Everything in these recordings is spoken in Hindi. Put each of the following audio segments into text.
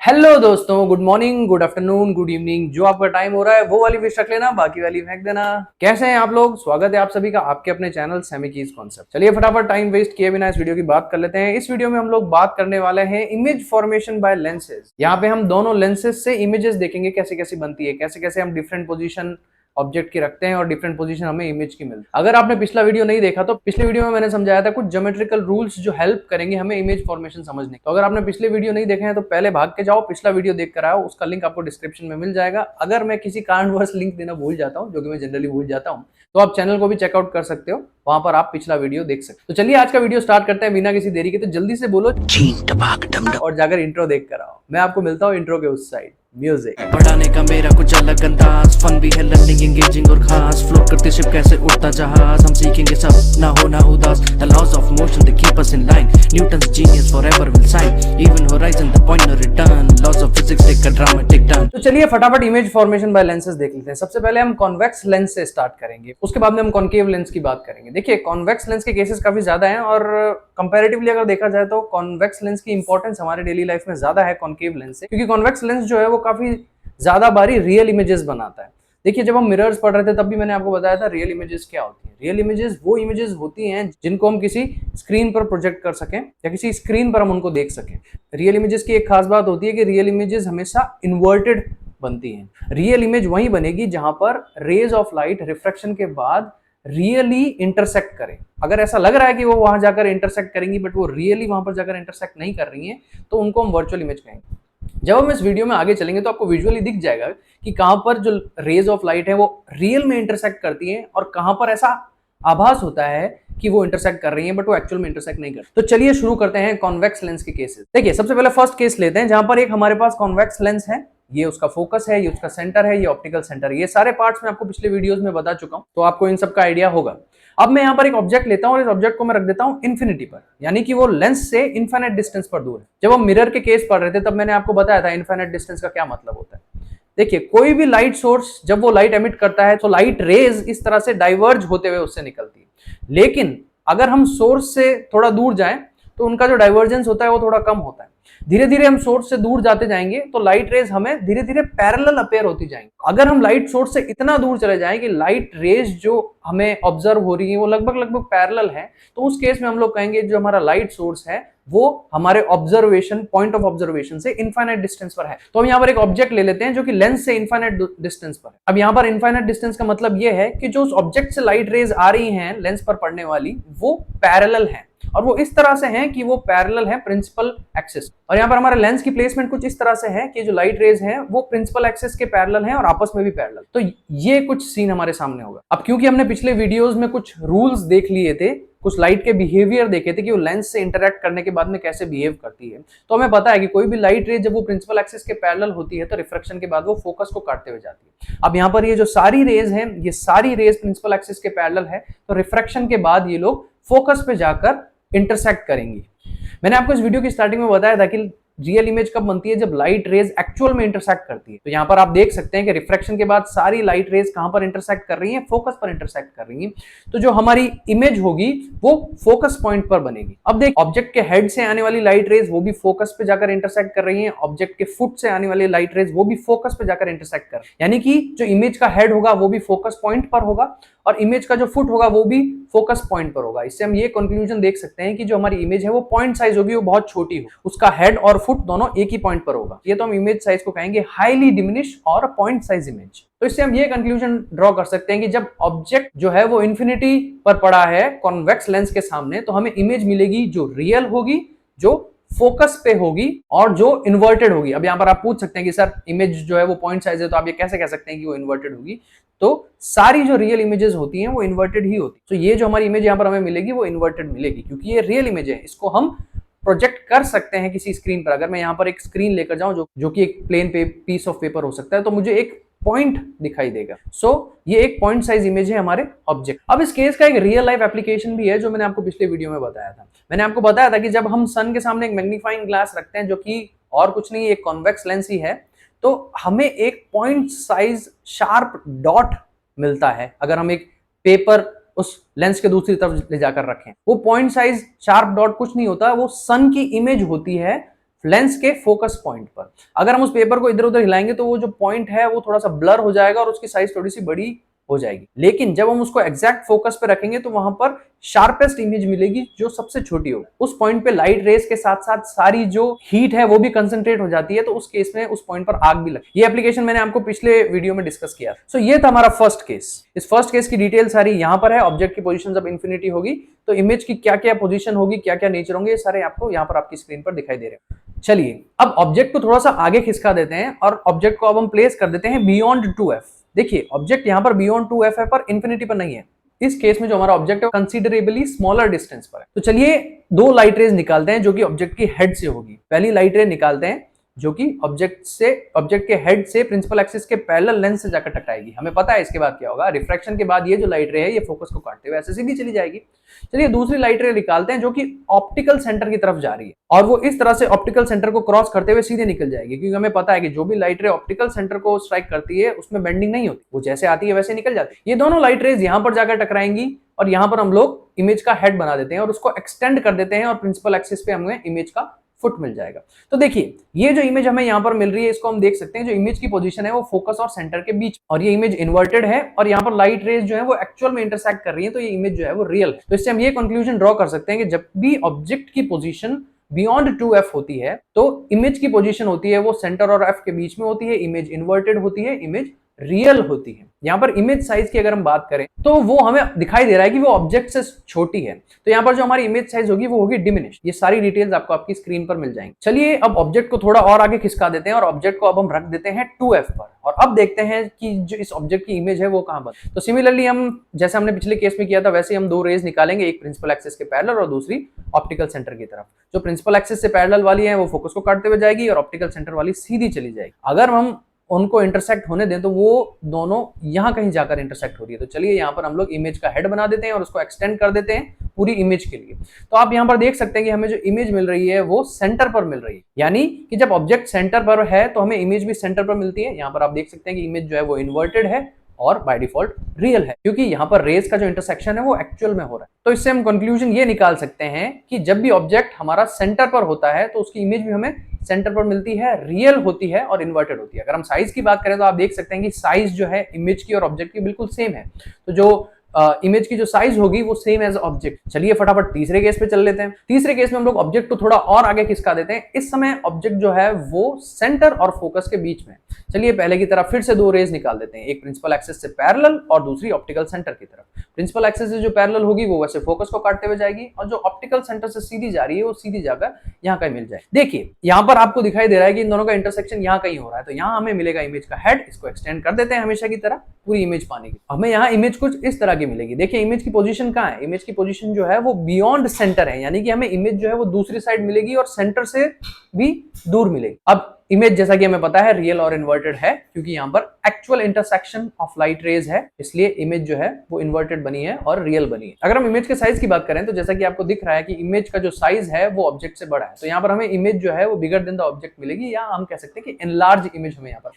हेलो दोस्तों, good morning, good afternoon, good evening. जो आपका टाइम हो रहा है वो वाली विश रख लेना, बाकी वाली फेंक देना। कैसे हैं आप लोग? स्वागत है आप सभी का आपके अपने चैनल सेमी कीज कॉन्सेप्ट। चलिए फटाफट टाइम वेस्ट किए बिना इस वीडियो की बात कर लेते हैं। इस वीडियो में हम लोग बात करने वाले हैं इमेज फॉर्मेशन बाय लेंसेज। यहाँ पे हम दोनों लेंसेज से इमेजेस देखेंगे कैसे कैसे बनती है, कैसे कैसे हम डिफरेंट पोजीशन ऑब्जेक्ट की रखते हैं और डिफरेंट पोजीशन हमें इमेज की मिलती है। अगर आपने पिछला वीडियो नहीं देखा तो पिछले वीडियो में मैंने समझाया था कुछ ज्योमेट्रिकल रूल्स जो हेल्प करेंगे हमें इमेज फॉर्मेशन समझने। तो अगर आपने पिछले वीडियो नहीं देखे हैं तो पहले भाग के जाओ, पिछला वीडियो देख कर आओ, उसका लिंक आपको डिस्क्रिप्शन में मिल जाएगा। अगर मैं किसी कारणवश लिंक देना भूल जाता हूँ, जो कि मैं जनरली भूल जाता हूँ, तो आप चैनल को भी चेकआउट कर सकते हो, वहां पर आप पिछला वीडियो देख सकते हो। तो चलिए आज का वीडियो स्टार्ट करते हैं बिना किसी देरी के। तो जल्दी से बोलो और जाकर इंट्रो देख कर आओ। मैं आपको मिलता हूँ इंट्रो के उस साइड। म्यूजिक पढ़ाने का मेरा कुछ अलग अंदाज, फन भी है, लर्निंग एंगेजिंग और खास। फ्लोट करते शिप कैसे उड़ता जहाज, हम सीखेंगे सब, ना होना उदास। The laws of motion they keep us in line, Newton's genius forever will shine. Even horizon the point no return, laws of physics take a dramatic turn. तो चलिए फटाफट इमेज फॉर्मेशन बाय लेंसेज देख लेते हैं। सबसे पहले हम कॉन्वेक्स लेंस से स्टार्ट करेंगे, उसके बाद में हम कॉन्केव लेंस की बात करेंगे। देखिए कॉन्वेक्स लेंस के केसेस काफी ज्यादा हैं और कंपैरेटिवली अगर देखा जाए तो कॉन्वेक्स लेंस की इंपॉर्टेंस हमारे डेली लाइफ में ज्यादा है कॉन्केव लेंस से, क्योंकि कॉन्वेक्स लेंस जो है वो काफी ज्यादा बारी रियल इमेजेस बनाता है। देखिए जब हम मिरर्स पढ़ रहे थे तब भी मैंने आपको बताया था रियल इमेजेस क्या होती हैं। रियल इमेजेस वो इमेजेस होती हैं जिनको हम किसी स्क्रीन पर प्रोजेक्ट कर सकें या किसी स्क्रीन पर हम उनको देख सकें। रियल इमेजेस की एक खास बात होती है कि रियल इमेजेस हमेशा इन्वर्टेड बनती हैं। रियल इमेज वहीं बनेगी जहां पर रेज ऑफ लाइट रिफ्रैक्शन के बाद रियली इंटरसेक्ट करें। अगर ऐसा लग रहा है कि वो वहां जाकर इंटरसेक्ट करेंगी बट वो रियली वहां पर जाकर इंटरसेक्ट नहीं कर रही हैं, तो उनको हम वर्चुअल इमेज कहेंगे। जब हम इस वीडियो में आगे चलेंगे तो आपको विजुअली दिख जाएगा कि कहां पर जो रेज ऑफ लाइट है वो रियल में इंटरसेक्ट करती हैं और कहां पर ऐसा आभास होता है कि वो इंटरसेक्ट कर रही है बट वो एक्चुअल में इंटरसेक्ट नहीं करती। तो चलिए शुरू करते हैं कॉन्वेक्स लेंस के केसेस। देखिए सबसे पहले फर्स्ट केस लेते हैं जहां पर एक हमारे पास कॉन्वेक्स लेंस है, ये उसका फोकस है, ये उसका सेंटर है, ये ऑप्टिकल सेंटर है। ये सारे पार्ट्स मैं आपको पिछले वीडियोस में बता चुका हूं, तो आपको इन सब का आइडिया होगा। अब मैं यहां पर एक ऑब्जेक्ट लेता हूं और इस ऑब्जेक्ट को मैं रख देता हूं इन्फिनिटी पर, यानी कि वो लेंस से इनफाइनाइट डिस्टेंस पर दूर है। जब हम मिरर के केस पढ़ रहे थे तब मैंने आपको बताया था इनफाइनाइट डिस्टेंस का क्या मतलब होता है। देखिए कोई भी लाइट सोर्स जब वो लाइट एमिट करता है तो लाइट रेज इस तरह से डाइवर्ज होते हुए उससे निकलती है, लेकिन अगर हम सोर्स से थोड़ा दूर जाएं तो उनका जो डाइवर्जेंस होता है वो थोड़ा कम होता है। धीरे धीरे हम सोर्स से दूर जाते जाएंगे तो लाइट रेज हमें धीरे धीरे पैरेलल अपेयर होती जाएंगी। अगर हम लाइट सोर्स से इतना दूर चले जाएं कि लाइट रेज जो हमें ऑब्जर्व हो रही है वो लगभग लगभग पैरेलल है, तो उस केस में हम लोग कहेंगे जो हमारा लाइट सोर्स है वो हमारे ऑब्जर्वेशन पॉइंट ऑफ ऑब्जर्वेशन से इनफाइनाइट डिस्टेंस पर है। तो हम यहाँ पर एक ऑब्जेक्ट ले लेते हैं जो कि लेंस से इनफाइनाइट डिस्टेंस पर है। अब यहाँ पर इनफाइनाइट डिस्टेंस का मतलब ये है कि जो उस ऑब्जेक्ट से लाइट रेज आ रही हैं लेंस पर पड़ने वाली वो पैरेलल है, और वो इस तरह से हैं कि वो पैरेलल है प्रिंसिपल एक्सिस। और यहाँ पर हमारे लेंस की प्लेसमेंट कुछ इस तरह से है कि जो लाइट रेज हैं वो प्रिंसिपल एक्सिस के पैरेलल हैं और आपस में भी पैरेलल। तो ये कुछ सीन हमारे सामने होगा। अब क्योंकि हमने पिछले वीडियोस में कुछ रूल्स देख लिए थे, कुछ लाइट के बिहेवियर देखे थे कि वो लेंस से इंटरैक्ट करने के बाद में कैसे बिहेव करती है, तो हमें पता है कि कोई भी लाइट रेज जब वो प्रिंसिपल एक्सिस के पैरेलल होती है तो रिफ्रैक्शन के बाद वो फोकस को काटते हुए जाती है। अब यहाँ पर ये जो सारी रेज हैं ये सारी रेज प्रिंसिपल एक्सिस के पैरेलल है, तो रिफ्रैक्शन के बाद ये लोग फोकस पे जाकर इंटरसेक्ट करेंगी। मैंने आपको इस वीडियो की स्टार्टिंग में बताया था कि रियल इमेज कब बनती है, जब लाइट रेज एक्चुअल में इंटरसेक्ट करती है। तो यहां पर आप देख सकते हैं कि रिफ्रैक्शन के बाद सारी लाइट रेज कहां पर इंटरसेक्ट कर रही हैं, फोकस पर इंटरसेक्ट कर रही हैं। तो जो हमारी इमेज होगी वो फोकस पॉइंट पर बनेगी। अब देख ऑब्जेक्ट के हेड से आने वाली लाइट रेज वो भी फोकस पे जाकर इंटरसेक्ट कर रही है, ऑब्जेक्ट के फुट से आने वाली लाइट रेज वो भी फोकस पे जाकर इंटरसेक्ट कर रही है। यानी कि जो इमेज का हेड होगा वो भी फोकस पॉइंट पर होगा और इमेज का जो फुट होगा वो भी फोकस पॉइंट पर होगा। इससे हम ये कंक्लूजन देख सकते हैं कि जो हमारी इमेज है वो पॉइंट साइज होगी वो बहुत छोटी हो, उसका हेड और फुट दोनों एक ही पॉइंट पर होगा। ये तो हम इमेज साइज को कहेंगे हाईली डिमिनिश और पॉइंट साइज इमेज। तो इससे हम ये कंक्लूजन ड्रॉ कर सकते हैं कि जब ऑब्जेक्ट जो है वो इन्फिनिटी पर पड़ा है कॉन्वेक्स लेंस के सामने, तो हमें इमेज मिलेगी जो रियल होगी, जो फोकस पे होगी और जो इन्वर्टेड होगी। अब यहाँ पर आप पूछ सकते हैं कि सर इमेज जो है वो पॉइंट साइज है तो आप ये कैसे कह सकते हैं कि वो इन्वर्टेड होगी? तो सारी जो रियल इमेजेस होती हैं वो इन्वर्टेड ही होती है। तो ये जो हमारी इमेज यहाँ पर हमें मिलेगी वो इन्वर्टेड मिलेगी, क्योंकि ये रियल इमेज है। इसको हम प्रोजेक्ट कर सकते हैं किसी स्क्रीन पर। अगर मैं यहाँ पर एक स्क्रीन लेकर जाऊं जो कि एक प्लेन पीस ऑफ पेपर हो सकता है, तो मुझे एक पॉइंट दिखाई देगा। ये एक पॉइंट साइज इमेज है हमारे ऑब्जेक्ट। अब इस केस का एक रियल लाइफ एप्लीकेशन भी है जो मैंने आपको पिछले वीडियो में बताया था। मैंने आपको बताया था कि जब हम सन के सामने एक मैग्नीफाइंग ग्लास रखते हैं जो कि और कुछ नहीं एक कॉन्वेक्स लेंस ही है, तो हमें एक पॉइंट साइज शार्प डॉट मिलता है। अगर हम एक पेपर उस लेंस के दूसरी तरफ ले जाकर रखें, वो पॉइंट साइज शार्प डॉट कुछ नहीं होता, वो सन की इमेज होती है लेंस के फोकस पॉइंट पर। अगर हम उस पेपर को इधर उधर हिलाएंगे तो वो जो पॉइंट है वो थोड़ा सा ब्लर हो जाएगा और उसकी साइज थोड़ी सी बड़ी हो जाएगी। लेकिन जब हम उसको एग्जैक्ट फोकस पे रखेंगे तो वहां पर शार्पेस्ट इमेज मिलेगी जो सबसे छोटी हो। उस पॉइंट पे लाइट रेस के साथ साथ सारी जो हीट है वो भी कंसंट्रेट हो जाती है, तो उस केस में उस पॉइंट पर आग भी लगती है। ये एप्लीकेशन मैंने आपको पिछले वीडियो में डिस्कस किया। सो ये था हमारा फर्स्ट केस। इस फर्स्ट केस की डिटेल सारी यहां पर है। ऑब्जेक्ट की पोजीशन जब इंफिनिटी होगी तो इमेज की क्या क्या पोजीशन होगी, क्या क्या नेचर होंगे, ये सारे आपको यहां पर आपकी स्क्रीन पर दिखाई दे रहे हैं। चलिए अब ऑब्जेक्ट को थोड़ा सा आगे खिसका देते हैं और ऑब्जेक्ट को अब हम प्लेस कर देते हैं बियॉन्ड 2f। देखिए ऑब्जेक्ट यहां पर बियॉन्ड 2f है पर इंफिनिटी पर नहीं है। इस केस में जो हमारा ऑब्जेक्ट है कंसीडरेबली स्मॉलर डिस्टेंस पर है। तो चलिए दो लाइट रेज निकालते हैं जो कि ऑब्जेक्ट की हेड से होगी। पहली लाइट रे निकालते हैं जो कि ऑब्जेक्ट के हेड से प्रिंसिपल एक्सिस के पैरेलल लेंस से जाकर टकराएगी। हमें पता है इसके बाद क्या होगा, रिफ्रैक्शन के बाद ये जो लाइट रे है ये फोकस को काटते हुए ऐसे सीधी चली जाएगी। चलिए दूसरी लाइट रे निकालते हैं जो कि ऑप्टिकल सेंटर की तरफ जा रही है और वो इस तरह से ऑप्टिकल सेंटर को क्रॉस करते हुए सीधे निकल जाएगी, क्योंकि हमें पता है कि जो भी लाइट रे ऑप्टिकल सेंटर को स्ट्राइक करती है उसमें बेंडिंग नहीं होती, वो जैसे आती है वैसे निकल जाती है। ये दोनों लाइट रेज यहां पर जाकर टकराएंगी और यहां पर हम लोग इमेज का हेड बना देते हैं और उसको एक्सटेंड कर देते हैं और प्रिंसिपल एक्सिस पे हमें इमेज का फुट मिल जाएगा। तो देखिए ये जो इमेज हमें यहां पर मिल रही है इसको हम देख सकते हैं, जो इमेज की पोजीशन है वो फोकस और सेंटर के बीच, और ये इमेज इन्वर्टेड है और यहां पर लाइट रेज जो है वो एक्चुअल में इंटरसेक्ट कर रही है, तो ये इमेज जो है वो रियल है। तो इससे हम ये कंक्लूजन ड्रॉ कर सकते हैं कि जब भी ऑब्जेक्ट की पोजीशन बियॉन्ड 2f होती है तो इमेज की पोजीशन होती है वो सेंटर और f के बीच में होती है, इमेज इन्वर्टेड होती है, इमेज रियल होती है। यहां पर इमेज साइज की अगर हम बात करें तो वो हमें दिखाई दे रहा है कि वो ऑब्जेक्ट से छोटी है, तो यहां पर जो हमारी इमेज साइज होगी वो होगी डिमिनिश। ये सारी डिटेल्स आपको आपकी स्क्रीन पर मिल जाएंगी। चलिए अब ऑब्जेक्ट को थोड़ा और आगे खिसका देते हैं और ऑब्जेक्ट को अब हम रख देते हैं 2f पर और अब देखते हैं कि जो इस ऑब्जेक्ट की इमेज है वो कहां पर। तो सिमिलरली हम जैसे हमने पिछले केस में किया था वैसे हम दो रेज निकालेंगे, एक प्रिंसिपल एक्सिस के पैरेलल और दूसरी ऑप्टिकल सेंटर की तरफ। जो प्रिंसिपल एक्सिस से पैरेलल वाली है वो फोकस को काटते हुए जाएगी और ऑप्टिकल सेंटर वाली सीधी चली जाएगी। अगर हम उनको इंटरसेक्ट होने दें तो वो दोनों यहां कहीं जाकर इंटरसेक्ट हो रही है। तो चलिए यहां पर हम लोग इमेज का हेड बना देते हैं और उसको एक्सटेंड कर देते हैं पूरी इमेज के लिए। तो आप यहां पर देख सकते हैं कि हमें जो इमेज मिल रही है वो सेंटर पर मिल रही है, यानी कि जब ऑब्जेक्ट सेंटर पर है तो हमें इमेज भी सेंटर पर मिलती है। यहां पर आप देख सकते हैं कि इमेज जो है वो इन्वर्टेड है और बाय डिफॉल्ट रियल है, क्योंकि यहां पर रेज का जो इंटरसेक्शन है वो एक्चुअल में हो रहा है। तो इससे हम कंक्लूजन ये निकाल सकते हैं कि जब भी ऑब्जेक्ट हमारा सेंटर पर होता है तो उसकी इमेज भी हमें सेंटर पर मिलती है, रियल होती है और इन्वर्टेड होती है। अगर हम साइज की बात करें तो आप देख सकते हैं कि साइज जो है इमेज की और ऑब्जेक्ट की बिल्कुल सेम है, तो जो इमेज की जो साइज होगी वो सेम एज ऑब्जेक्ट। चलिए फटाफट तीसरे केस पे चल लेते हैं। तीसरे केस में हम लोग ऑब्जेक्ट को थोड़ा और आगे खिसका देते हैं। इस समय ऑब्जेक्ट जो है वो सेंटर और फोकस के बीच में। चलिए पहले की तरह फिर से दो रेज निकाल देते हैं, एक प्रिंसिपल एक्सिस से पैरेलल और दूसरी ऑप्टिकल सेंटर की तरफ। प्रिंसिपल एक्सिस से जो पैरेलल होगी वो वैसे फोकस को काटते हुए जाएगी और जो ऑप्टिकल सेंटर से सीधी जा रही है वो सीधी जाकर यहाँ कहीं मिल जाए। देखिए यहाँ पर आपको दिखाई दे रहा है कि इन दोनों का इंटरसेक्शन यहाँ कहीं हो रहा है, तो यहाँ हमें मिलेगा इमेज का हेड। इसको एक्सटेंड कर देते हैं हमेशा की तरह पूरी इमेज पाने की। हमें यहाँ इमेज कुछ इस तरह की मिलेगी। देखिए इमेज की पोजीशन कहाँ है, इमेज की पोजीशन जो है वो बियॉन्ड सेंटर है, यानी कि हमें इमेज जो है वो दूसरी साइड मिलेगी और सेंटर से भी दूर मिलेगी। अब इमेज जैसा कि हमें पता है रियल और इन्वर्टेड है, क्योंकि यहाँ पर actual intersection of light rays है, इसलिए इमेज जो है वो इन्वर्टेड बनी है और रियल बनी है। अगर हम इमेज के साइज की बात करें तो जैसा कि आपको दिख रहा है कि इमेज का जो साइज है वो ऑब्जेक्ट से बड़ा है, तो यहाँ पर हमें इमेज जो है वो बिगर देन द ऑब्जेक्ट मिलेगी, या हम कह सकते हैं कि एनलार्ज इमेज हमें यहाँ पर।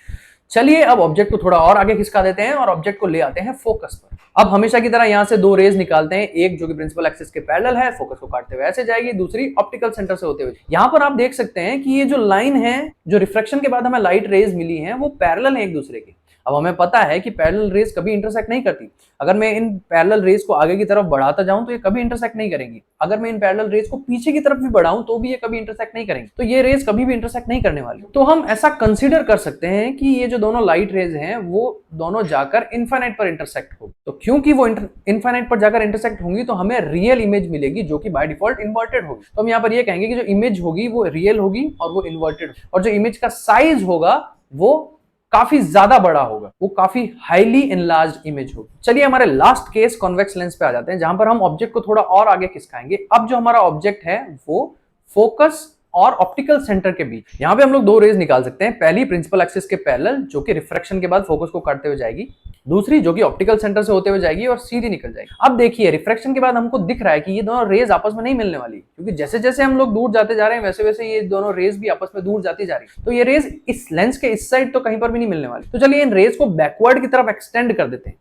चलिए अब ऑब्जेक्ट को थोड़ा और आगे खिसका देते हैं और ऑब्जेक्ट को ले आते हैं फोकस पर। अब हमेशा की तरह यहां से दो रेज निकालते हैं, एक जो कि प्रिंसिपल एक्सिस के पैरेलल है, फोकस को काटते हुए ऐसे जाएगी, दूसरी ऑप्टिकल सेंटर से होते हुए। यहां पर आप देख सकते हैं कि ये जो लाइन है, जो रिफ्लेक्शन के बाद हमें लाइट रेज मिली है वो पैरेलल है एक दूसरे के। अब हमें पता है कि पैरेलल रेज कभी इंटरसेक्ट नहीं करती। अगर मैं इन पैरेलल रेज को आगे की तरफ बढ़ाता जाऊं तो ये कभी इंटरसेक्ट नहीं करेंगी। अगर मैं इन पैरेलल रेज को पीछे की तरफ भी बढ़ाऊं तो भी ये कभी इंटरसेक्ट नहीं करेंगी, तो ये रेज कभी भी इंटरसेक्ट नहीं करने वाली। तो हम ऐसा कंसीडर कर सकते हैं कि ये जो दोनों लाइट रेज हैं वो दोनों जाकर इनफाइनाइट पर इंटरसेक्ट होगी। तो क्योंकि वो इनफाइनाइट पर जाकर इंटरसेक्ट होंगी तो हमें रियल इमेज मिलेगी जो कि बाय डिफॉल्ट इन्वर्टेड होगी। तो हम यहाँ पर ये कहेंगे कि जो इमेज होगी वो रियल होगी और वो इन्वर्टेड, और जो इमेज का साइज होगा वो काफी ज्यादा बड़ा होगा, वो काफी हाईली एनलार्ज्ड इमेज होगी। चलिए हमारे लास्ट केस कॉन्वेक्स लेंस पे आ जाते हैं, जहां पर हम ऑब्जेक्ट को थोड़ा और आगे खिसकाएंगे। अब जो हमारा ऑब्जेक्ट है वो फोकस और ऑप्टिकल सेंटर के बीच, यहां पे हम लोग दो रेज निकाल सकते हैं। पहली प्रिंसिपल एक्सिस के पैरेलल जो कि रिफ्रैक्शन के बाद फोकस को काटते हुए जाएगी, दूसरी जो कि ऑप्टिकल सेंटर से होते हुए जाएगी और सीधी निकल जाएगी। अब देखिए रिफ्रैक्शन के बाद हमको दिख रहा है कि ये दोनों रेज आपस में नहीं मिलने वाली, क्योंकि जैसे जैसे हम लोग दूर जाते जा रहे हैं वैसे वैसे ये दोनों रेज भी आपस में दूर जाती जा रही है। तो ये रेज इस लेंस के इस साइड तो कहीं पर भी नहीं मिलने वाली। तो चलिए इन रेज को बैकवर्ड की तरफ एक्सटेंड कर देते हैं।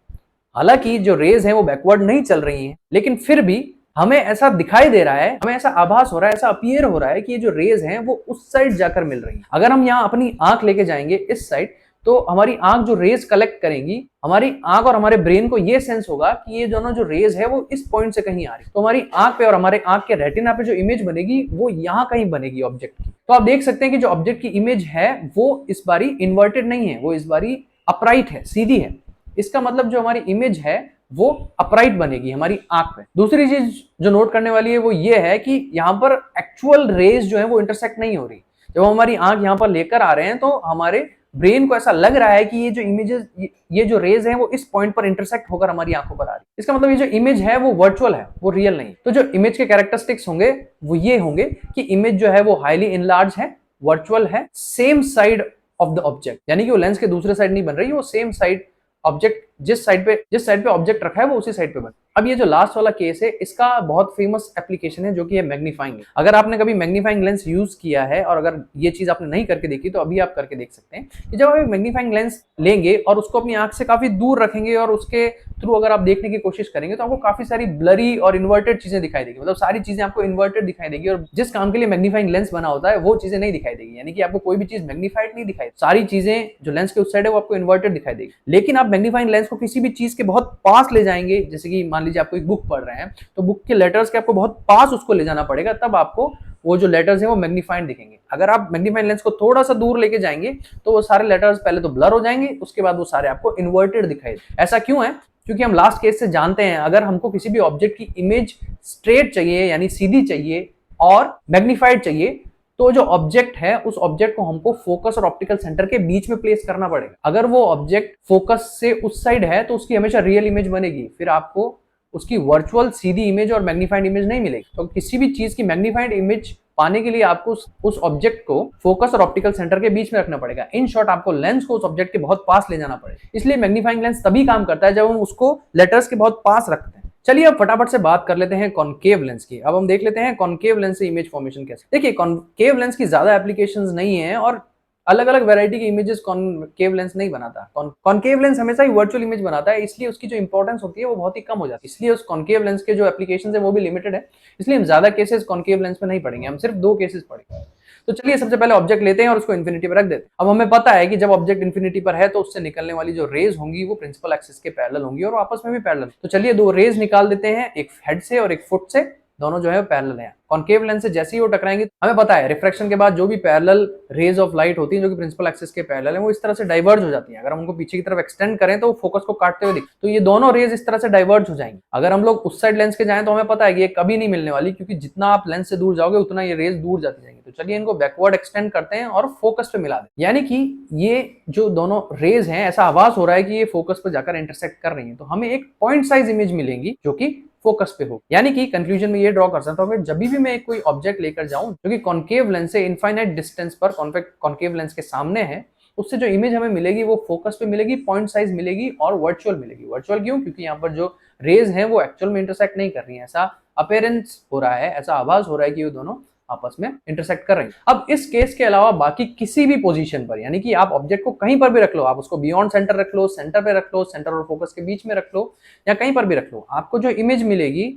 हालांकि जो रेज है वो बैकवर्ड नहीं चल रही है, लेकिन फिर भी हमें ऐसा दिखाई दे रहा है, हमें ऐसा आभास हो रहा है, ऐसा अपीयर हो रहा है कि ये जो रेज हैं वो उस साइड जाकर मिल रही है। अगर हम यहाँ अपनी आंख लेके जाएंगे इस साइड, तो हमारी आंख जो रेज कलेक्ट करेंगी, हमारी आंख और हमारे ब्रेन को ये सेंस होगा कि ये दोनों जो रेज है वो इस पॉइंट से कहीं आ रही है। तो हमारी आंख पे और हमारे आंख के रेटिना पे जो इमेज बनेगी वो यहाँ कहीं बनेगी ऑब्जेक्ट की। तो आप देख सकते हैं कि जो ऑब्जेक्ट की इमेज है वो इस बारी इन्वर्टेड नहीं है, वो इस बारी अपराइट है, सीधी है। इसका मतलब जो हमारी इमेज है वो अपराइट बनेगी हमारी आंख पे। दूसरी चीज जो नोट करने वाली है वो ये है कि यहाँ पर एक्चुअल रेज जो है वो इंटरसेक्ट नहीं हो रही। जब हम हमारी आंख यहाँ पर लेकर आ रहे हैं तो हमारे ब्रेन को ऐसा लग रहा है कि ये जो इमेजेस, ये जो रेज हैं वो इस पॉइंट पर इंटरसेक्ट होकर हमारी आंखों पर आ रही है। इसका मतलब ये जो इमेज है वो वर्चुअल है, वो रियल नहीं। तो जो इमेज के कैरेक्टरिस्टिक्स होंगे वो ये होंगे कि इमेज जो है वो हाईली इनलार्ज है, वर्चुअल है, same side of the object, यानी कि वो लेंस के दूसरे साइड नहीं बन रही, वो सेम साइड ऑब्जेक्ट जिस साइड पे ऑब्जेक्ट रखा है वो उसी साइड पे बन। अब ये जो लास्ट वाला केस है इसका बहुत फेमस एप्लीकेशन है जो कि है मैग्नीफाइंग। अगर आपने कभी मैग्नीफाइंग लेंस यूज किया है और अगर ये चीज आपने नहीं करके देखी तो अभी आप करके देख सकते हैं कि जब आप मैग्नीफाइंग लेंस लेंगे और उसको अपनी आंख से काफी दूर रखेंगे और उसके थ्रू अगर आप देखने की कोशिश करेंगे तो आपको काफी सारी ब्लरी और इन्वर्टेड चीजें दिखाई देगी। मतलब सारी चीजें आपको इन्वर्टेड दिखाई देगी और जिस काम के लिए मैग्नीफाइंग लेंस बना होता है वो चीजें नहीं दिखाई देगी, यानी कि आपको कोई भी चीज मैग्नीफाइड नहीं दिखाई, सारी चीजें जो लेंस के उस साइड है वो आपको इन्वर्टेड दिखाई देगी। लेकिन आप मैग्नीफाइंग लेंस को किसी भी चीज के बहुत पास ले जाएंगे, जैसे कि मान लीजिए आपको एक बुक पढ़ रहे हैं तो बुक के लेटर्स के आपको बहुत पास उसको ले जाना पड़ेगा, तब आपको वो जो लेटर्स हैं वो मैग्नीफाइड दिखेंगे। अगर आप मैग्नीफाइंग लेंस को थोड़ा सा दूर लेके जाएंगे तो वो सारे लेटर्स पहले तो ब्लर हो जाएंगे, उसके बाद वो सारे आपको इन्वर्टेड दिखाई देंगे। ऐसा क्यों है? क्योंकि हम लास्ट केस से जानते हैं अगर हमको किसी भी ऑब्जेक्ट की इमेज स्ट्रेट चाहिए यानी सीधी चाहिए और मैग्नीफाइड चाहिए तो जो ऑब्जेक्ट है उस ऑब्जेक्ट को हमको फोकस और ऑप्टिकल सेंटर के बीच में प्लेस करना पड़ेगा। अगर वो ऑब्जेक्ट फोकस से उस साइड है तो उसकी हमेशा रियल इमेज बनेगी, फिर आपको उसकी वर्चुअल सीधी इमेज और मैग्नीफाइड इमेज नहीं मिलेगी। तो किसी भी चीज की मैग्नीफाइड इमेज पाने के लिए आपको उस ऑब्जेक्ट को फोकस और ऑप्टिकल सेंटर के बीच में रखना पड़ेगा। इन शॉर्ट आपको लेंस को उस ऑब्जेक्ट के बहुत पास ले जाना पड़ेगा। इसलिए मैग्नीफाइंग लेंस तभी काम करता है जब हम उसको लेटर्स के बहुत पास रखते हैं। चलिए अब फटाफट से बात कर लेते हैं कॉनकेव लेंस की। अब हम देख लेते हैं कॉनकेव लेंस से इमेज फॉर्मेशन कैसे। देखिए कॉनकेव लेंस की ज्यादा एप्लीकेशंस नहीं है और अलग अलग वैरायटी की इमेजेस कॉनकेव लेंस नहीं बनाता। कॉनकेव लेंस हमेशा ही वर्चुअल इमेज बनाता है, इसलिए उसकी जो इंपॉर्टेंस होती है वो बहुत ही कम हो जाती है। इसलिए उस कॉनकेव लेंस के जो एप्लीकेशंस है वो भी लिमिटेड है, इसलिए हम ज्यादा केसेस कॉनकेव लेंस में नहीं पढ़ेंगे, हम सिर्फ 2 केसेस पढ़ेंगे। तो चलिए सबसे पहले ऑब्जेक्ट लेते हैं और उसको इन्फिनिटी पर रख देते हैं। अब हमें पता है कि जब ऑब्जेक्ट इन्फिनिटी पर है तो उससे निकलने वाली जो रेज होंगी वो प्रिंसिपल एक्सिस के पैरेलल होंगी और आपस में भी पैरेलल। तो चलिए 2 रेज निकाल देते हैं, एक हेड से और एक फुट से, दोनों जो है पैरेलल हैं। कॉनकेव लेंस से जैसे ही वो टकराएंगे हमें पता है रिफ्रैक्शन के बाद जो भी पैरेलल रेज ऑफ लाइट होती हैं जो कि प्रिंसिपल एक्सिस के पैरेलल है वो इस तरह से डाइवर्ज हो जाती हैं। अगर हम उनको पीछे की तरफ एक्सटेंड करें तो वो फोकस को काटते हुए दिख, तो ये दोनों रेज इस तरह से डाइवर्ज हो जाएंगी। अगर हम लोग उस साइड लेंस के जाएं तो हमें पता है कि ये कभी नहीं मिलने वाली, क्योंकि जितना आप लेंस से दूर जाओगे उतना ये रेज दूर जाती जाएंगी। तो चलिए इनको बैकवर्ड एक्सटेंड करते हैं और फोकस पे मिला दें, यानी कि ये जो दोनों रेज हैं ऐसा आभास हो रहा है कि ये फोकस पे जाकर इंटरसेक्ट कर रही है, तो हमें एक पॉइंट साइज इमेज मिलेंगी जो कि फोकस पे हो। यानी कि कंक्लूजन में ये ड्रॉ कर सकता हूं कि जब भी मैं कोई ऑब्जेक्ट लेकर जाऊं जो कि कॉनकेव लेंस से इनफाइनाइट डिस्टेंस पर कॉनकेव लेंस के सामने है, उससे जो इमेज हमें मिलेगी वो फोकस पे मिलेगी, पॉइंट साइज मिलेगी और वर्चुअल मिलेगी। वर्चुअल क्यों? क्योंकि यहाँ पर जो रेज हैं वो एक्चुअल में इंटरसेक्ट नहीं कर रही है, ऐसा अपीयरेंस हो रहा है, ऐसा आभास हो रहा है कि ये दोनों आपस में इंटरसेक्ट कर रही हैं। अब इस केस के अलावा बाकी किसी भी पोजीशन पर, यानी कि आप ऑब्जेक्ट को कहीं पर भी रख लो, आप उसको बियॉन्ड सेंटर रख लो, सेंटर पे रख लो, सेंटर और फोकस के बीच में रख लो, या कहीं पर भी रख लो, आपको जो इमेज मिलेगी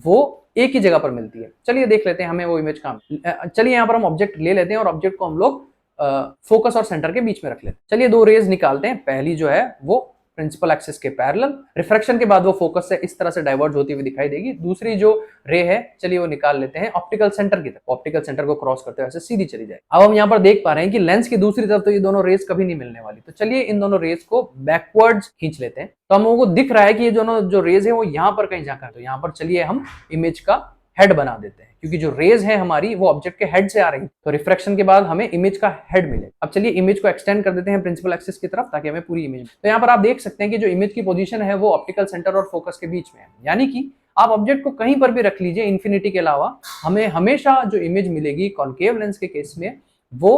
वो एक ही जगह पर मिलती है। चलिए देख लेते हैं हमें वो इमेज कहां। चलिए यहाँ पर हम ऑब्जेक्ट ले लेते हैं और ऑब्जेक्ट को हम लोग फोकस और सेंटर के बीच में रख लेते हैं। चलिए 2 रेज निकालते हैं। पहली जो है वो प्रिंसिपल एक्सिस के पैरेलल, रिफ्रैक्शन के बाद वो फोकस से इस तरह से डाइवर्ज होती हुई दिखाई देगी। दूसरी जो रे है चलिए वो निकाल लेते हैं ऑप्टिकल सेंटर की तरफ, ऑप्टिकल सेंटर को क्रॉस करते हुए ऐसे सीधी चली जाए। अब हम यहाँ पर देख पा रहे हैं कि लेंस की दूसरी तरफ तो ये दोनों रेज कभी नहीं मिलने वाली, तो चलिए इन दोनों रेज को बैकवर्ड्स खींच लेते हैं। तो हम लोगों को दिख रहा है कि ये दोनों जो रेज है वो यहाँ पर कहीं जाकर, तो यहाँ पर चलिए हम इमेज का हेड बना देते हैं, क्योंकि जो रेज है हमारी वो ऑब्जेक्ट के हेड से आ रही है, तो रिफ्रैक्शन के बाद हमें इमेज का हेड मिले। अब चलिए इमेज को एक्सटेंड कर देते हैं प्रिंसिपल एक्सिस की तरफ ताकि हमें पूरी इमेज। तो यहाँ पर आप देख सकते हैं कि जो इमेज की पोजीशन है वो ऑप्टिकल सेंटर और फोकस के बीच में है, यानी कि आप ऑब्जेक्ट को कहीं पर भी रख लीजिए इन्फिनिटी के अलावा, हमें हमेशा जो इमेज मिलेगी कॉनकेव लेंस के केस में वो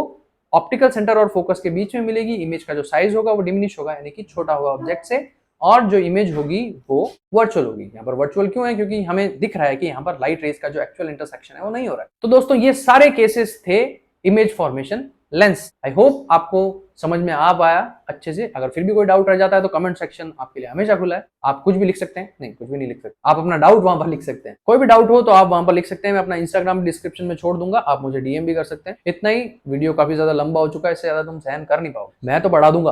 ऑप्टिकल सेंटर और फोकस के बीच में मिलेगी। इमेज का जो साइज होगा वो डिमिनिश होगा, यानी कि छोटा होगा ऑब्जेक्ट से, और जो इमेज होगी वो वर्चुअल होगी। यहाँ पर वर्चुअल क्यों है? क्योंकि हमें दिख रहा है कि यहाँ पर लाइट रेज का जो एक्चुअल इंटरसेक्शन है वो नहीं हो रहा है। तो दोस्तों ये सारे केसेस थे image formation lens. I hope आपको समझ में आ पाया अच्छे से। अगर फिर भी कोई डाउट रह जाता है तो कमेंट सेक्शन आपके लिए हमेशा खुला है। आप कुछ भी लिख सकते हैं, नहीं कुछ भी नहीं लिख सकते, आप अपना डाउट वहां पर लिख सकते हैं। कोई भी डाउट हो तो आप वहां पर लिख सकते हैं। मैं अपना इंस्टाग्राम डिस्क्रिप्शन में छोड़ दूंगा, आप मुझे डीएम भी कर सकते हैं। इतना ही, वीडियो काफी ज्यादा लंबा हो चुका है, इससे ज्यादा तुम सहन कर नहीं पाओगे। मैं तो बढ़ा दूंगा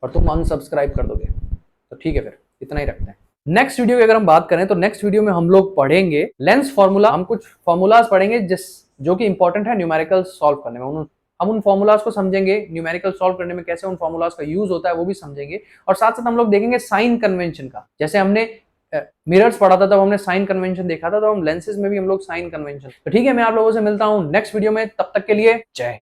और तुम अनसब्सक्राइब कर दोगे, तो ठीक है, फिर इतना ही रखते हैं। नेक्स्ट वीडियो की अगर हम बात करें तो नेक्स्ट वीडियो में हम लोग पढ़ेंगे लेंस फॉर्मूला। हम कुछ फॉर्मूलाज पढ़ेंगे जो कि इंपॉर्टेंट है न्यूमेरिकल सॉल्व करने में। हम उन फॉर्मूलाज को समझेंगे, न्यूमेरिकल सॉल्व करने में कैसे उन फॉर्मूलाज का यूज होता है वो भी समझेंगे। और साथ साथ हम लोग देखेंगे साइन कन्वेंशन का। जैसे हमने मिरर्स पढ़ा था तब हमने साइन कन्वेंशन देखा था, तो हम लेंसेज में भी हम लोग साइन कन्वेंशन। तो ठीक है, मैं आप लोगों से मिलता हूं नेक्स्ट वीडियो में। तब तक के लिए जय।